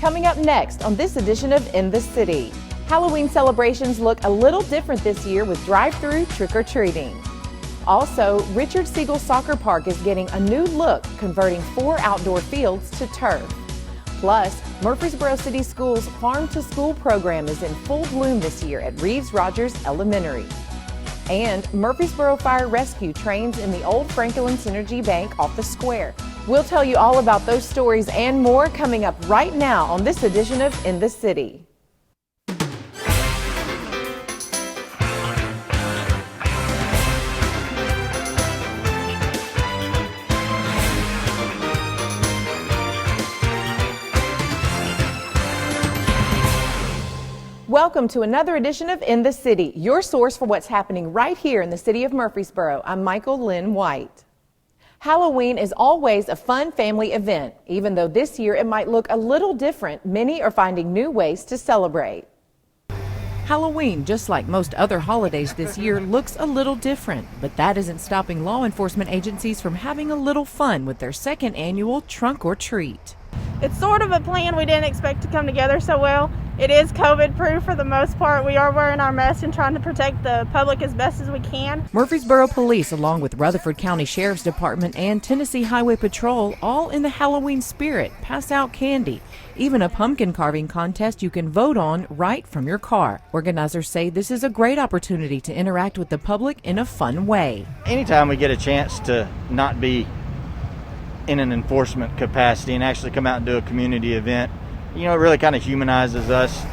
Coming up next on this edition of In the City. Halloween celebrations look a little different this year with drive-through trick-or-treating. Also, Richard Siegel Soccer Park is getting a new look, converting 4 outdoor fields to turf. Plus, Murfreesboro City Schools' Farm to School program is in full bloom this year at Reeves Rogers Elementary. And Murfreesboro Fire Rescue trains in the old Franklin Synergy Bank off the square. We'll tell you all about those stories and more coming up right now on this edition of In the City. Welcome to another edition of In the City, your source for what's happening right here in the city of Murfreesboro. I'm Michael Linn White. Halloween is always a fun family event. Even though this year it might look a little different, many are finding new ways to celebrate. Halloween, just like most other holidays this year, looks a little different, but that isn't stopping law enforcement agencies from having a little fun with their second annual Trunk or Treat. It's sort of a plan we didn't expect to come together so well. It is COVID-proof for the most part. We are wearing our masks and trying to protect the public as best as we can. Murfreesboro Police, along with Rutherford County Sheriff's Department and Tennessee Highway Patrol, all in the Halloween spirit, pass out candy. Even a pumpkin carving contest you can vote on right from your car. Organizers say this is a great opportunity to interact with the public in a fun way. Anytime we get a chance to not be in an enforcement capacity and actually come out and do a community event, you know, it really kind of humanizes us.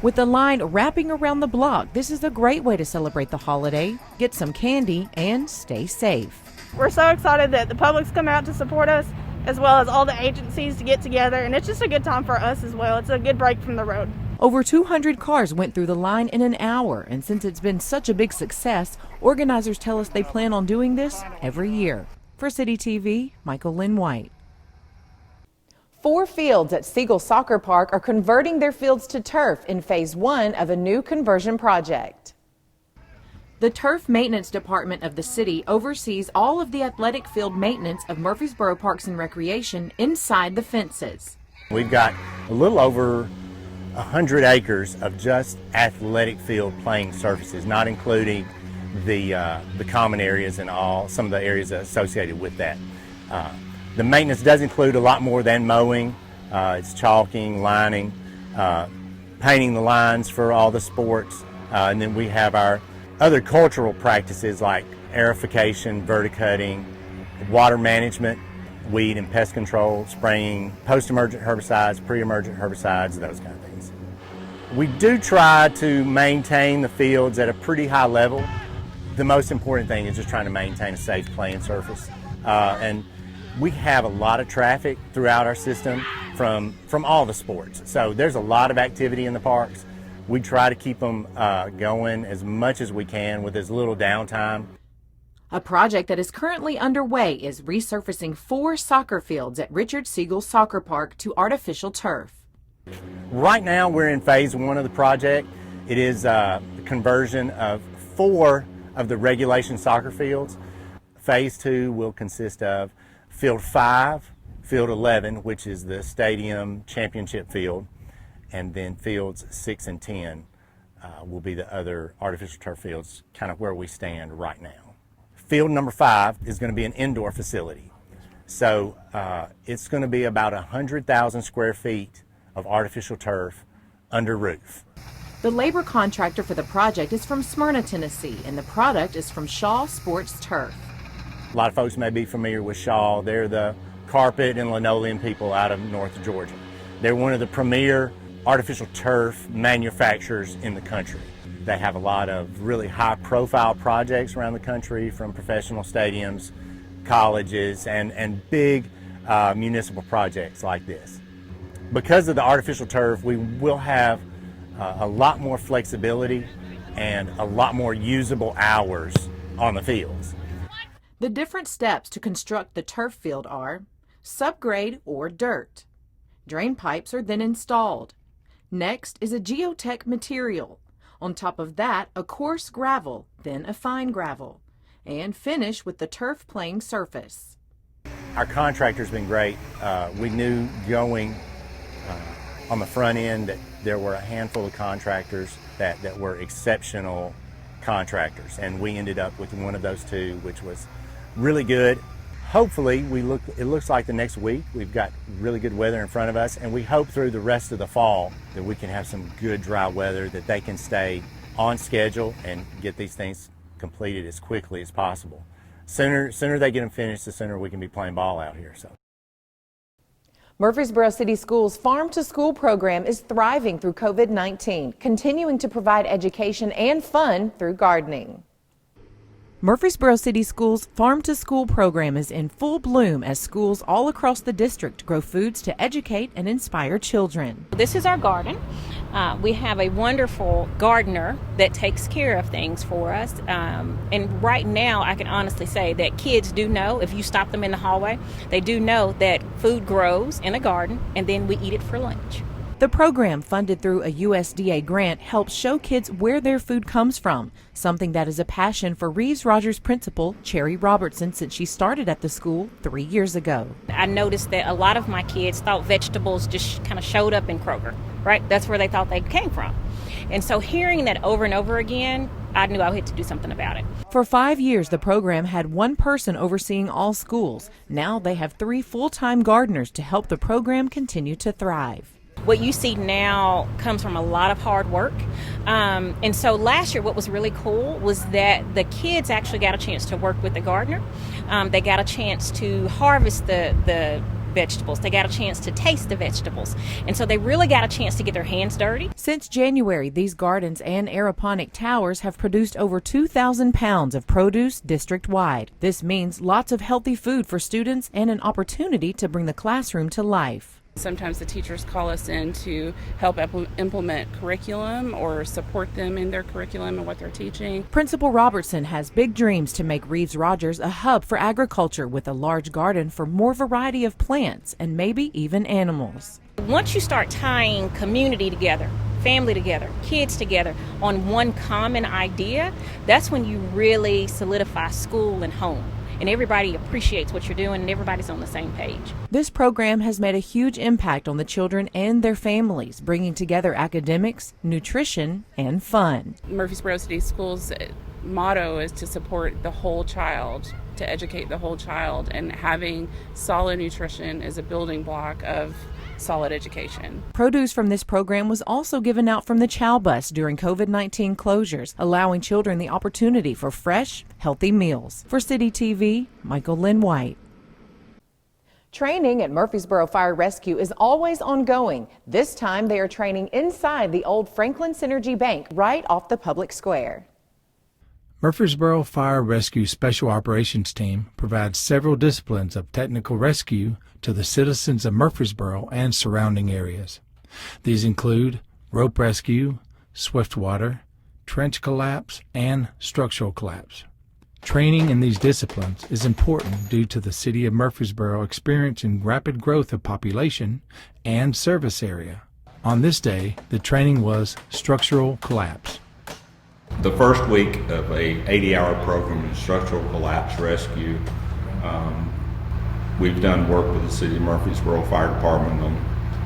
With the line wrapping around the block, this is a great way to celebrate the holiday, get some candy, and stay safe. We're so excited that the public's come out to support us, as well as all the agencies to get together, and it's just a good time for us as well. It's a good break from the road. Over 200 cars went through the line in an hour, and since it's been such a big success, organizers tell us they plan on doing this every year. For CityTV, Michael Linn White. 4 fields at Siegel Soccer Park are converting their fields to turf in Phase 1 of a new conversion project. The Turf Maintenance Department of the city oversees all of the athletic field maintenance of Murfreesboro Parks and Recreation inside the fences. We've got a little over 100 acres of just athletic field playing surfaces, not including the common areas and some of the areas associated with that. The maintenance does include a lot more than mowing. It's chalking, lining, painting the lines for all the sports, and then we have our other cultural practices like aerification, verticutting, water management, weed and pest control, spraying post-emergent herbicides, pre-emergent herbicides, those kind of things. We do try to maintain the fields at a pretty high level. The most important thing is just trying to maintain a safe playing surface. And we have a lot of traffic throughout our system from all the sports. So there's a lot of activity in the parks. We try to keep them going as much as we can with as little downtime. A project that is currently underway is resurfacing 4 soccer fields at Richard Siegel Soccer Park to artificial turf. Right now we're in Phase 1 of the project. It is the conversion of 4 of the regulation soccer fields. Phase 2 will consist of Field 5, Field 11, which is the stadium championship field, and then Fields 6 and 10 will be the other artificial turf fields, kind of where we stand right now. Field number 5 is going to be an indoor facility. So it's going to be about 100,000 square feet of artificial turf under roof. The labor contractor for the project is from Smyrna, Tennessee, and the product is from Shaw Sports Turf. A lot of folks may be familiar with Shaw. They're the carpet and linoleum people out of North Georgia. They're one of the premier artificial turf manufacturers in the country. They have a lot of really high-profile projects around the country, from professional stadiums, colleges, and big municipal projects like this. Because of the artificial turf, we will have a lot more flexibility and a lot more usable hours on the fields. The different steps to construct the turf field are subgrade or dirt. Drain pipes are then installed. Next is a geotech material. On top of that, a coarse gravel, then a fine gravel, and finish with the turf playing surface. Our contractor's been great. We knew going on the front end that there were a handful of contractors that were exceptional contractors, and we ended up with one of those two, which was really good. Hopefully, it looks like the next week we've got really good weather in front of us, and we hope through the rest of the fall that we can have some good dry weather, that they can stay on schedule and get these things completed as quickly as possible. Sooner they get them finished, the sooner we can be playing ball out here. So. Murfreesboro City Schools' Farm to School program is thriving through COVID-19, continuing to provide education and fun through gardening. Murfreesboro City Schools' Farm to School program is in full bloom as schools all across the district grow foods to educate and inspire children. This is our garden. We have a wonderful gardener that takes care of things for us. And right now, I can honestly say that kids do know, if you stop them in the hallway, they do know that food grows in a garden and then we eat it for lunch. The program, funded through a USDA grant, helps show kids where their food comes from, something that is a passion for Reeves Rogers principal Cherry Robertson since she started at the school 3 years ago. I noticed that a lot of my kids thought vegetables just kind of showed up in Kroger, right? That's where they thought they came from. And so hearing that over and over again, I knew I had to do something about it. For 5 years, the program had one person overseeing all schools. Now they have 3 full-time gardeners to help the program continue to thrive. What you see now comes from a lot of hard work. And so last year, what was really cool was that the kids actually got a chance to work with the gardener. They got a chance to harvest the vegetables. They got a chance to taste the vegetables. And so they really got a chance to get their hands dirty. Since January, these gardens and aeroponic towers have produced over 2,000 pounds of produce district-wide. This means lots of healthy food for students and an opportunity to bring the classroom to life. Sometimes the teachers call us in to help implement curriculum or support them in their curriculum and what they're teaching. Principal Robertson has big dreams to make Reeves Rogers a hub for agriculture with a large garden for more variety of plants and maybe even animals. Once you start tying community together, family together, kids together on one common idea, that's when you really solidify school and home. And everybody appreciates what you're doing and everybody's on the same page. This program has made a huge impact on the children and their families, bringing together academics, nutrition, and fun. Murfreesboro City Schools' motto is to support the whole child, to educate the whole child, and having solid nutrition is a building block of solid education. Produce from this program was also given out from the Chow Bus during COVID-19 closures, allowing children the opportunity for fresh, healthy meals. For CityTV, Michael Linn White. Training at Murfreesboro Fire Rescue is always ongoing. This time they are training inside the old Franklin Synergy Bank right off the public square. Murfreesboro Fire Rescue Special Operations Team provides several disciplines of technical rescue to the citizens of Murfreesboro and surrounding areas. These include rope rescue, swift water, trench collapse, and structural collapse. Training in these disciplines is important due to the city of Murfreesboro experiencing rapid growth of population and service area. On this day, the training was structural collapse. The first week of a 80-hour program in structural collapse rescue, we've done work with the City of Murfreesboro Fire Department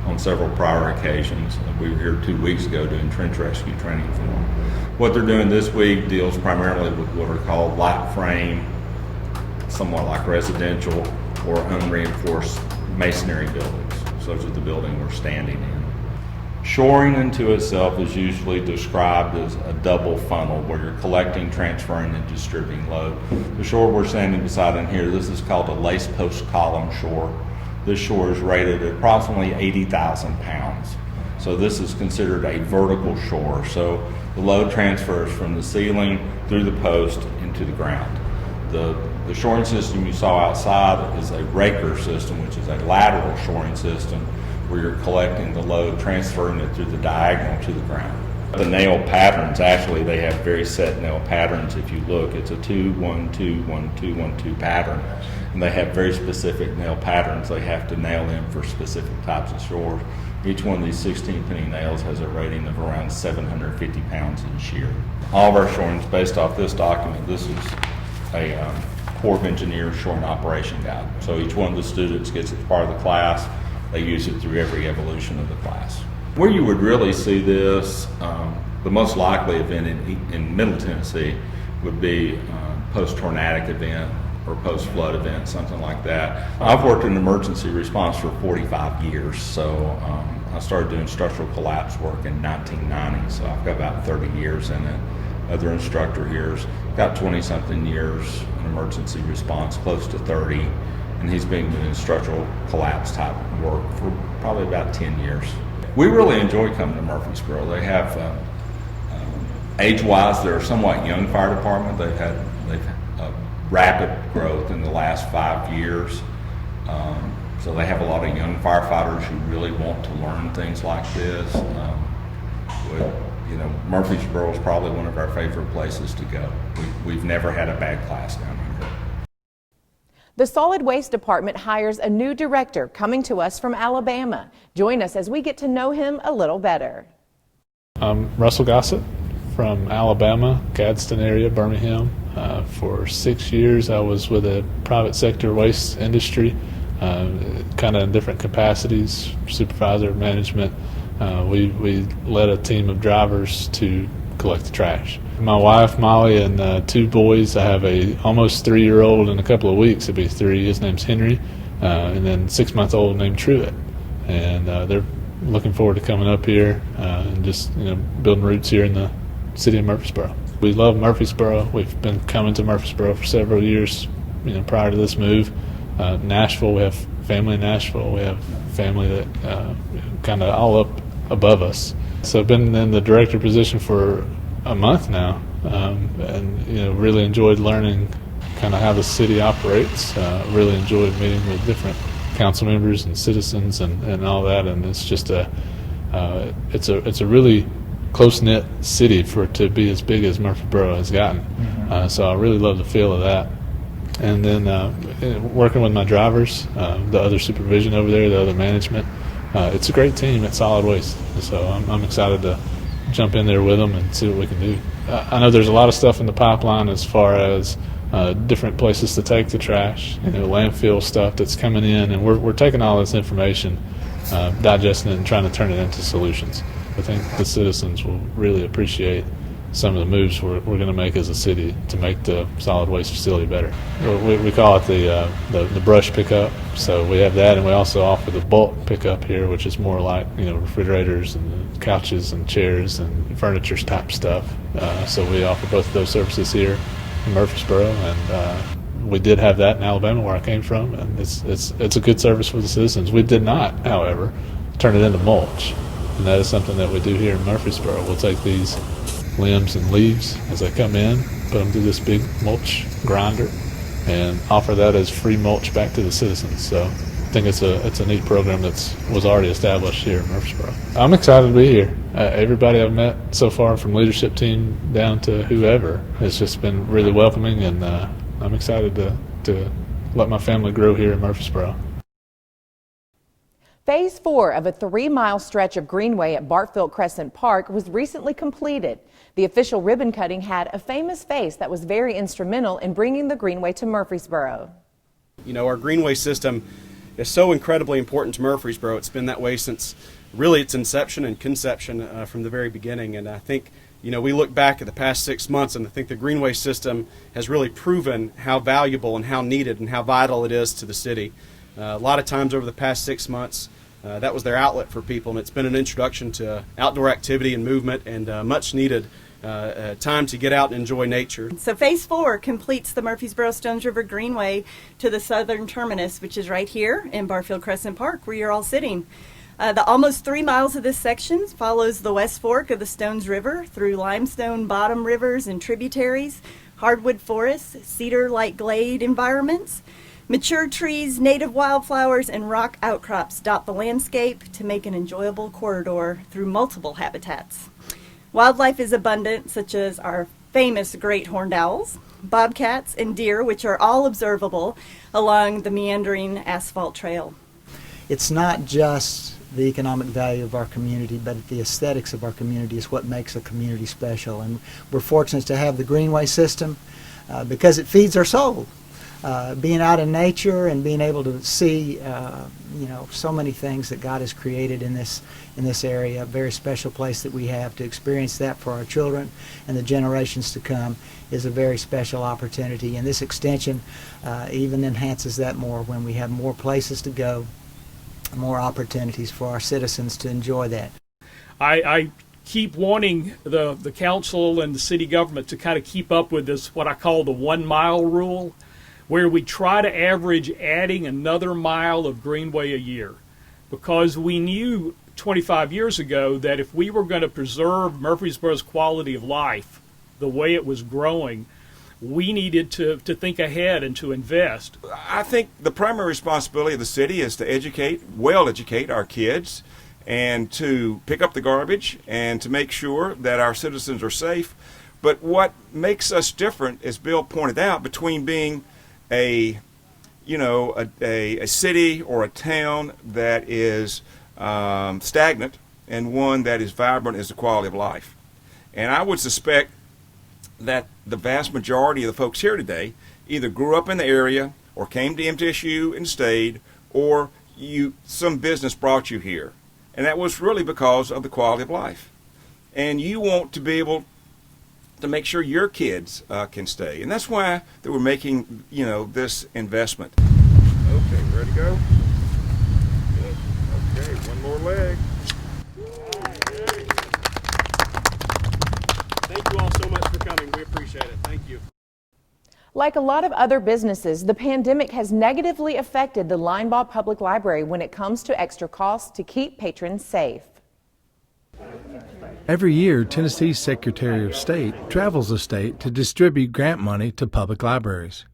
on several prior occasions. We were here 2 weeks ago doing trench rescue training for them. What they're doing this week deals primarily with what are called light frame, somewhat like residential or unreinforced masonry buildings, such as the building we're standing in. Shoring into itself is usually described as a double funnel where you're collecting, transferring, and distributing load. The shore we're standing beside in here, this is called a lace post column shore. This shore is rated at approximately 80,000 pounds. So this is considered a vertical shore. So the load transfers from the ceiling through the post into the ground. The shoring system you saw outside is a raker system, which is a lateral shoring system where you're collecting the load, transferring it through the diagonal to the ground. The nail patterns, actually, they have very set nail patterns. If you look, it's a 2, 1, 2, 1, 2, 1, 2 pattern. And they have very specific nail patterns they have to nail in for specific types of shores. Each one of these 16-penny nails has a rating of around 750 pounds in shear. All of our shoring is based off this document. This is a Corps of Engineers shoring operation guide. So each one of the students gets as part of the class they use it through every evolution of the class. Where you would really see this, the most likely event in Middle Tennessee would be post-tornadic event or post-flood event, something like that. I've worked in emergency response for 45 years, so I started doing structural collapse work in 1990, so I've got about 30 years in it. Other instructor here got 20-something years in emergency response, close to 30, and he's been doing structural collapse type work for probably about 10 years. We really enjoy coming to Murfreesboro. They have, age-wise, they're a somewhat young fire department. They've had rapid growth in the last 5 years. So they have a lot of young firefighters who really want to learn things like this. Murfreesboro is probably one of our favorite places to go. We've never had a bad class down here. The Solid Waste Department hires a new director coming to us from Alabama. Join us as we get to know him a little better. I'm Russell Gossett from Alabama, Gadsden area, Birmingham. For 6 years I was with a private sector waste industry, kind of in different capacities, supervisor, management. We led a team of drivers to collect the trash. My wife Molly and 2 boys. I have a almost 3-year-old in a couple of weeks. It'll be 3. His name's Henry, and then 6-month-old named Truett. And they're looking forward to coming up here and just building roots here in the city of Murfreesboro. We love Murfreesboro. We've been coming to Murfreesboro for several years, prior to this move. Nashville, we have family in Nashville. We have family that kind of all up above us. So I've been in the director position for a month now, and really enjoyed learning kind of how the city operates. Really enjoyed meeting with different council members and citizens and all that. And it's just it's a really close-knit city for it to be as big as Murfreesboro has gotten. So I really love the feel of that. And then working with my drivers, the other supervision over there, the other management, it's a great team at Solid Waste. So I'm excited to jump in there with them and see what we can do. I know there's a lot of stuff in the pipeline as far as different places to take the trash, landfill stuff that's coming in, and we're taking all this information, digesting it and trying to turn it into solutions. I think the citizens will really appreciate some of the moves we're going to make as a city to make the solid waste facility better. We call it the brush pickup. So we have that, and we also offer the bulk pickup here, which is more like refrigerators and couches and chairs and furniture type stuff. So we offer both of those services here in Murfreesboro, and we did have that in Alabama, where I came from, and it's a good service for the citizens. We did not, however, turn it into mulch, and that is something that we do here in Murfreesboro. We'll take these limbs and leaves as they come in, put them through this big mulch grinder, and offer that as free mulch back to the citizens. So I think it's a neat program that was already established here in Murfreesboro. I'm excited to be here. Everybody I've met so far, from leadership team down to whoever, has just been really welcoming, and I'm excited to let my family grow here in Murfreesboro. Phase 4 of a 3-mile stretch of Greenway at Barfield Crescent Park was recently completed. The official ribbon cutting had a famous face that was very instrumental in bringing the Greenway to Murfreesboro. Our Greenway system is so incredibly important to Murfreesboro. It's been that way since really its inception and conception from the very beginning. And I think, we look back at the past 6 months, and I think the Greenway system has really proven how valuable and how needed and how vital it is to the city. A lot of times over the past 6 months, that was their outlet for people, and it's been an introduction to outdoor activity and movement, and much needed time to get out and enjoy nature. So Phase 4 completes the Murfreesboro Stones River Greenway to the southern terminus, which is right here in Barfield Crescent Park, where you're all sitting. The almost 3 miles of this section follows the west fork of the Stones River through limestone bottom rivers and tributaries, hardwood forests, cedar-like glade environments. Mature trees, native wildflowers, and rock outcrops dot the landscape to make an enjoyable corridor through multiple habitats. Wildlife is abundant, such as our famous great horned owls, bobcats, and deer, which are all observable along the meandering asphalt trail. It's not just the economic value of our community, but the aesthetics of our community is what makes a community special. And we're fortunate to have the Greenway system because it feeds our soul. being out in nature and being able to see, so many things that God has created in this area, a very special place that we have to experience that for our children and the generations to come is a very special opportunity. And this extension even enhances that more when we have more places to go, more opportunities for our citizens to enjoy that. I keep wanting the council and the city government to kind of keep up with this, what I call the 1 mile rule, where we try to average adding another mile of Greenway a year. Because we knew 25 years ago that if we were going to preserve Murfreesboro's quality of life the way it was growing, we needed to think ahead and to invest. I think the primary responsibility of the city is to well educate our kids, and to pick up the garbage and to make sure that our citizens are safe. But what makes us different, as Bill pointed out, between being a city or a town that is stagnant and one that is vibrant, is the quality of life. And I would suspect that the vast majority of the folks here today either grew up in the area or came to MTSU and stayed, or some business brought you here. And that was really because of the quality of life. And you want to be able to make sure your kids can stay. And that's why that we're making, this investment. Okay, ready to go? Good. Okay, one more leg. Thank you all so much for coming. We appreciate it. Thank you. Like a lot of other businesses, the pandemic has negatively affected the Linebaugh Public Library when it comes to extra costs to keep patrons safe. Every year, Tennessee's Secretary of State travels the state to distribute grant money to public libraries.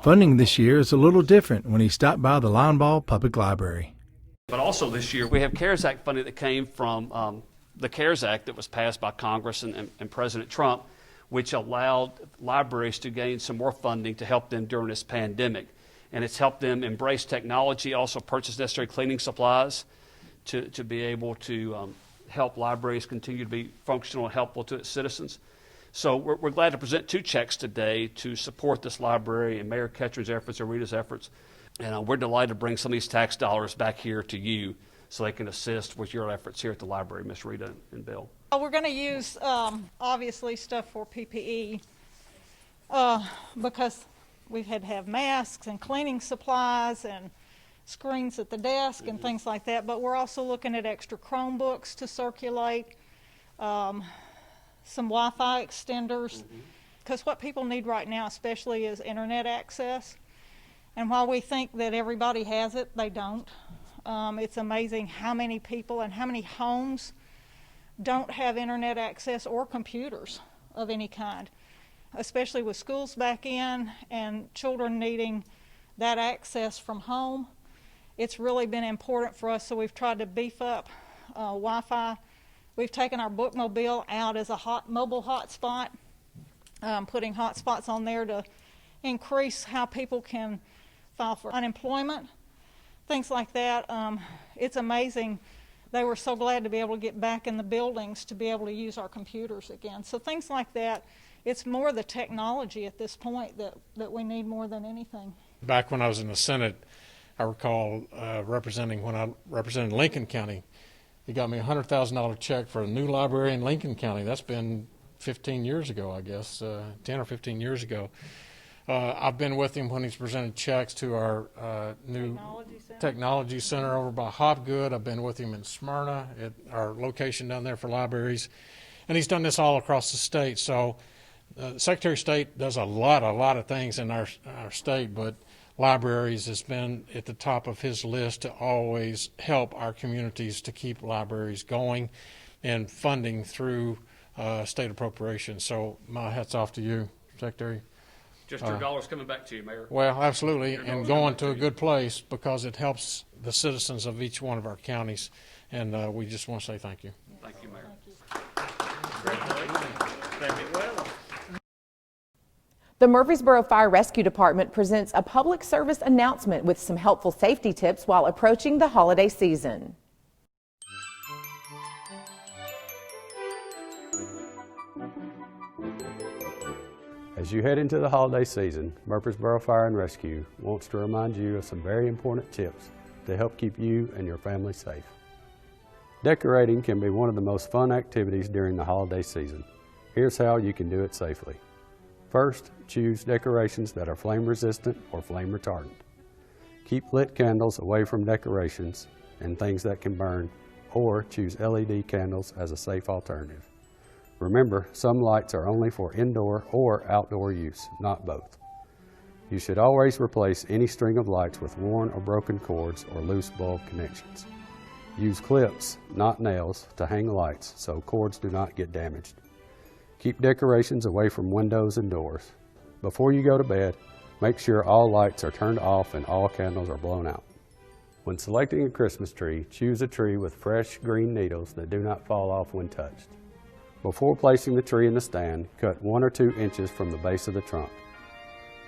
Funding this year is a little different when he stopped by the Linebaugh Public Library. But also this year, we have CARES Act funding that came from the CARES Act that was passed by Congress and President Trump, which allowed libraries to gain some more funding to help them during this pandemic. And it's helped them embrace technology, also purchase necessary cleaning supplies to be able to help libraries continue to be functional and helpful to its citizens. So we're glad to present 2 checks today to support this library and Mayor Ketchum's efforts and Rita's efforts. And we're delighted to bring some of these tax dollars back here to you so they can assist with your efforts here at the library, Ms. Rita and Bill. We're going to use, obviously, stuff for PPE because we've had to have masks and cleaning supplies and screens at the desk and things like that. But we're also looking at extra Chromebooks to circulate, some Wi-Fi extenders, because what people need right now especially is internet access. And while we think that everybody has it, they don't. It's amazing how many people and how many homes don't have internet access or computers of any kind, especially with schools back in and children needing that access from home. It's really been important for us, so we've tried to beef up Wi-Fi. We've taken our bookmobile out as a mobile hotspot, putting hotspots on there to increase how people can file for unemployment, things like that. It's amazing. They were so glad to be able to get back in the buildings to be able to use our computers again. So things like that, it's more the technology at this point that we need more than anything. Back when I was in the Senate, I recall when I represented Lincoln County, he got me a $100,000 check for a new library in Lincoln County. That's been 15 years ago, I guess, 10 or 15 years ago. I've been with him when he's presented checks to our new technology center over by Hopgood. I've been with him in Smyrna at our location down there for libraries. And he's done this all across the state. So the Secretary of State does a lot of things in our state, but libraries has been at the top of his list to always help our communities to keep libraries going and funding through state appropriations. So my hat's off to you, Secretary. Just your dollars coming back to you, Mayor. Well, absolutely, and going to a good place because it helps the citizens of each one of our counties, and we just want to say thank you. Thank you, Mayor. Thank you. The Murfreesboro Fire Rescue Department presents a public service announcement with some helpful safety tips while approaching the holiday season. As you head into the holiday season, Murfreesboro Fire and Rescue wants to remind you of some very important tips to help keep you and your family safe. Decorating can be one of the most fun activities during the holiday season. Here's how you can do it safely. First, choose decorations that are flame resistant or flame retardant. Keep lit candles away from decorations and things that can burn, or choose LED candles as a safe alternative. Remember, some lights are only for indoor or outdoor use, not both. You should always replace any string of lights with worn or broken cords or loose bulb connections. Use clips, not nails, to hang lights so cords do not get damaged. Keep decorations away from windows and doors. Before you go to bed, make sure all lights are turned off and all candles are blown out. When selecting a Christmas tree, choose a tree with fresh green needles that do not fall off when touched. Before placing the tree in the stand, cut 1 or 2 inches from the base of the trunk.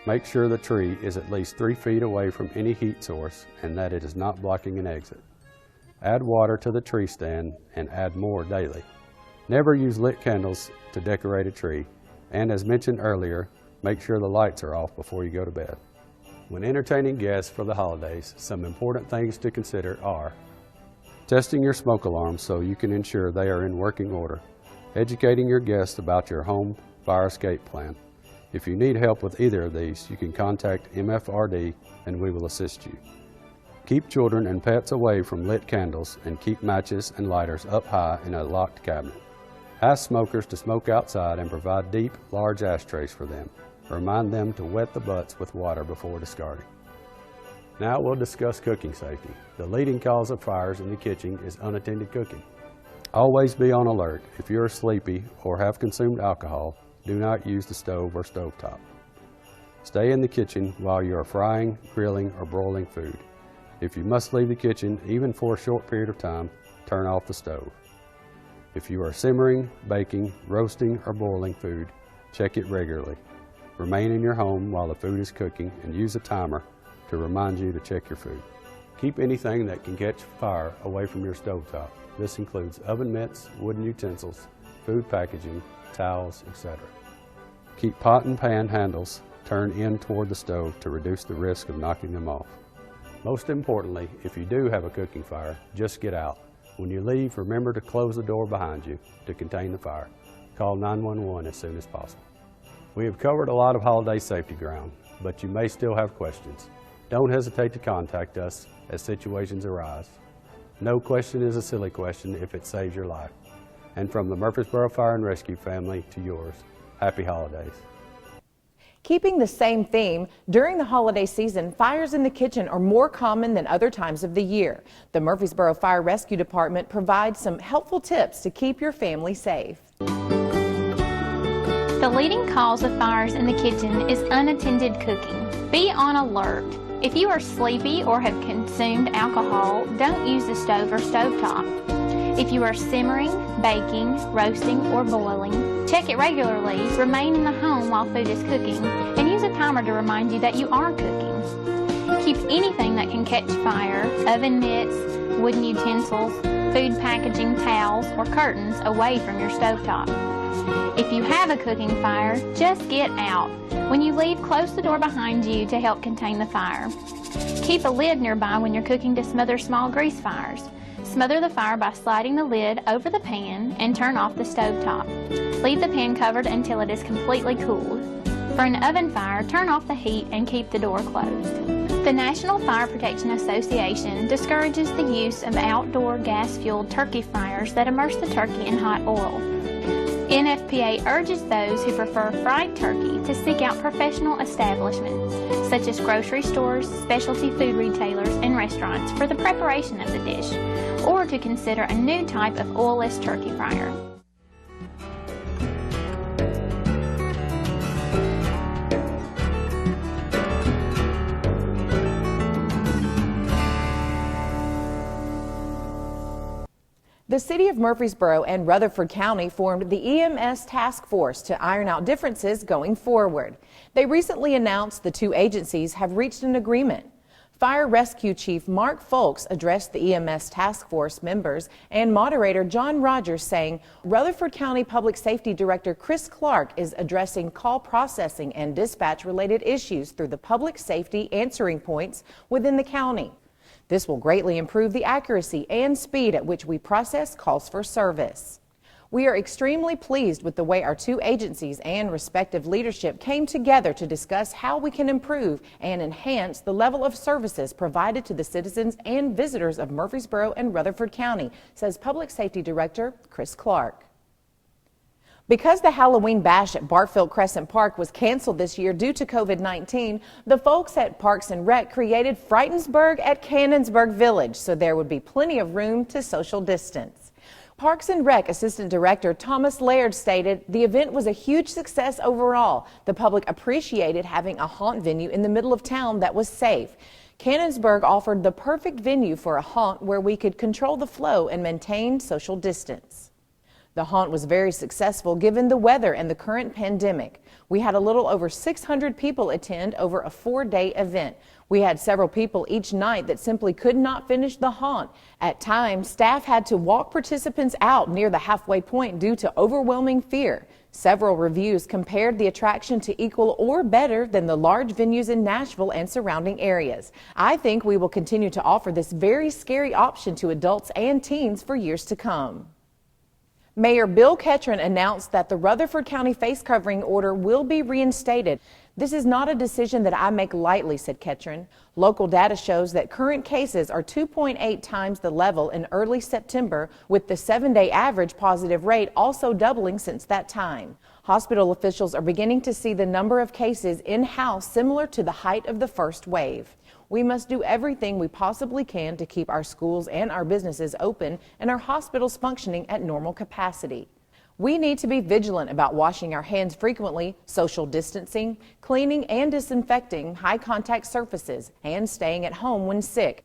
Make sure the tree is at least 3 feet away from any heat source and that it is not blocking an exit. Add water to the tree stand and add more daily. Never use lit candles to decorate a tree, and as mentioned earlier, make sure the lights are off before you go to bed. When entertaining guests for the holidays, some important things to consider are testing your smoke alarms so you can ensure they are in working order, educating your guests about your home fire escape plan. If you need help with either of these, you can contact MFRD and we will assist you. Keep children and pets away from lit candles and keep matches and lighters up high in a locked cabinet. Ask smokers to smoke outside and provide deep, large ashtrays for them. Remind them to wet the butts with water before discarding. Now we'll discuss cooking safety. The leading cause of fires in the kitchen is unattended cooking. Always be on alert. If you are sleepy or have consumed alcohol, do not use the stove or stovetop. Stay in the kitchen while you are frying, grilling, or broiling food. If you must leave the kitchen, even for a short period of time, turn off the stove. If you are simmering, baking, roasting, or boiling food, check it regularly. Remain in your home while the food is cooking and use a timer to remind you to check your food. Keep anything that can catch fire away from your stovetop. This includes oven mitts, wooden utensils, food packaging, towels, etc. Keep pot and pan handles turned in toward the stove to reduce the risk of knocking them off. Most importantly, if you do have a cooking fire, just get out. When you leave, remember to close the door behind you to contain the fire. Call 911 as soon as possible. We have covered a lot of holiday safety ground, but you may still have questions. Don't hesitate to contact us as situations arise. No question is a silly question if it saves your life. And from the Murfreesboro Fire and Rescue family to yours, happy holidays. Keeping the same theme, during the holiday season, fires in the kitchen are more common than other times of the year. The Murfreesboro Fire Rescue Department provides some helpful tips to keep your family safe. The leading cause of fires in the kitchen is unattended cooking. Be on alert. If you are sleepy or have consumed alcohol, don't use the stove or stovetop. If you are simmering, baking, roasting, or boiling, check it regularly, remain in the home while food is cooking, and use a timer to remind you that you are cooking. Keep anything that can catch fire, oven mitts, wooden utensils, food packaging, towels, or curtains away from your stovetop. If you have a cooking fire, just get out. When you leave, close the door behind you to help contain the fire. Keep a lid nearby when you're cooking to smother small grease fires. Smother the fire by sliding the lid over the pan and turn off the stovetop. Leave the pan covered until it is completely cooled. For an oven fire, turn off the heat and keep the door closed. The National Fire Protection Association discourages the use of outdoor gas-fueled turkey fryers that immerse the turkey in hot oil. NFPA urges those who prefer fried turkey to seek out professional establishments, such as grocery stores, specialty food retailers, and restaurants for the preparation of the dish, or to consider a new type of oilless turkey fryer. The City of Murfreesboro and Rutherford County formed the EMS Task Force to iron out differences going forward. They recently announced the two agencies have reached an agreement. Fire Rescue Chief Mark Folks addressed the EMS Task Force members and moderator John Rogers, saying Rutherford County Public Safety Director Chris Clark is addressing call processing and dispatch related issues through the public safety answering points within the county. This will greatly improve the accuracy and speed at which we process calls for service. We are extremely pleased with the way our two agencies and respective leadership came together to discuss how we can improve and enhance the level of services provided to the citizens and visitors of Murfreesboro and Rutherford County, says Public Safety Director Chris Clark. Because the Halloween bash at Barfield Crescent Park was canceled this year due to COVID-19, the folks at Parks and Rec created Frightensburgh at Cannonsburgh Village so there would be plenty of room to social distance. Parks and Rec Assistant Director Thomas Laird stated the event was a huge success overall. The public appreciated having a haunt venue in the middle of town that was safe. Cannonsburgh offered the perfect venue for a haunt where we could control the flow and maintain social distance. The haunt was very successful given the weather and the current pandemic. We had a little over 600 people attend over a 4-day event. We had several people each night that simply could not finish the haunt. At times, staff had to walk participants out near the halfway point due to overwhelming fear. Several reviews compared the attraction to equal or better than the large venues in Nashville and surrounding areas. I think we will continue to offer this very scary option to adults and teens for years to come. Mayor Bill Ketron announced that the Rutherford County face covering order will be reinstated. This is not a decision that I make lightly, said Ketron. Local data shows that current cases are 2.8 times the level in early September, with the 7-day average positive rate also doubling since that time. Hospital officials are beginning to see the number of cases in-house similar to the height of the first wave. We must do everything we possibly can to keep our schools and our businesses open and our hospitals functioning at normal capacity. We need to be vigilant about washing our hands frequently, social distancing, cleaning and disinfecting high-contact surfaces, and staying at home when sick.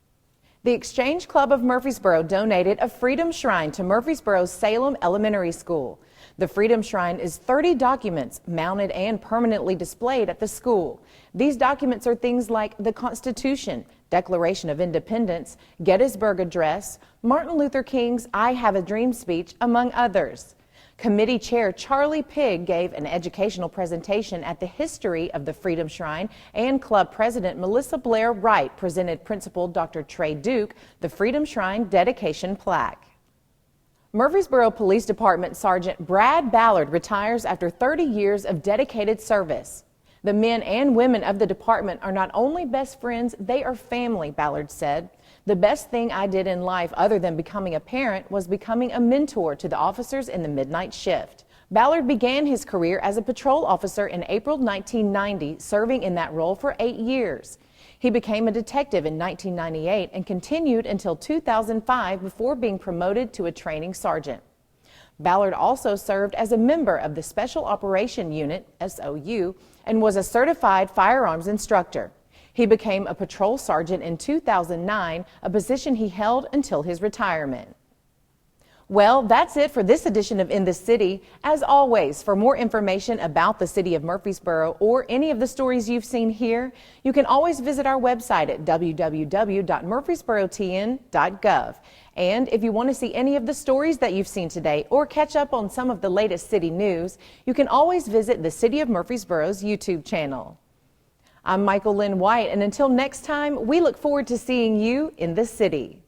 The Exchange Club of Murfreesboro donated a Freedom Shrine to Murfreesboro's Salem Elementary School. The Freedom Shrine is 30 documents mounted and permanently displayed at the school. These documents are things like the Constitution, Declaration of Independence, Gettysburg Address, Martin Luther King's I Have a Dream speech, among others. Committee Chair Charlie Pigg gave an educational presentation at the history of the Freedom Shrine, and Club President Melissa Blair Wright presented Principal Dr. Trey Duke the Freedom Shrine dedication plaque. Murfreesboro Police Department Sergeant Brad Ballard retires after 30 years of dedicated service. The men and women of the department are not only best friends, they are family, Ballard said. The best thing I did in life other than becoming a parent was becoming a mentor to the officers in the midnight shift. Ballard began his career as a patrol officer in April 1990, serving in that role for 8 years. He became a detective in 1998 and continued until 2005 before being promoted to a training sergeant. Ballard also served as a member of the Special Operation Unit, SOU, and was a certified firearms instructor. He became a patrol sergeant in 2009, a position he held until his retirement. Well, that's it for this edition of In the City. As always, for more information about the city of Murfreesboro or any of the stories you've seen here, you can always visit our website at www.murfreesborotn.gov. And if you want to see any of the stories that you've seen today or catch up on some of the latest city news, you can always visit the City of Murfreesboro's YouTube channel. I'm Michael Linn White, and until next time, we look forward to seeing you in the city.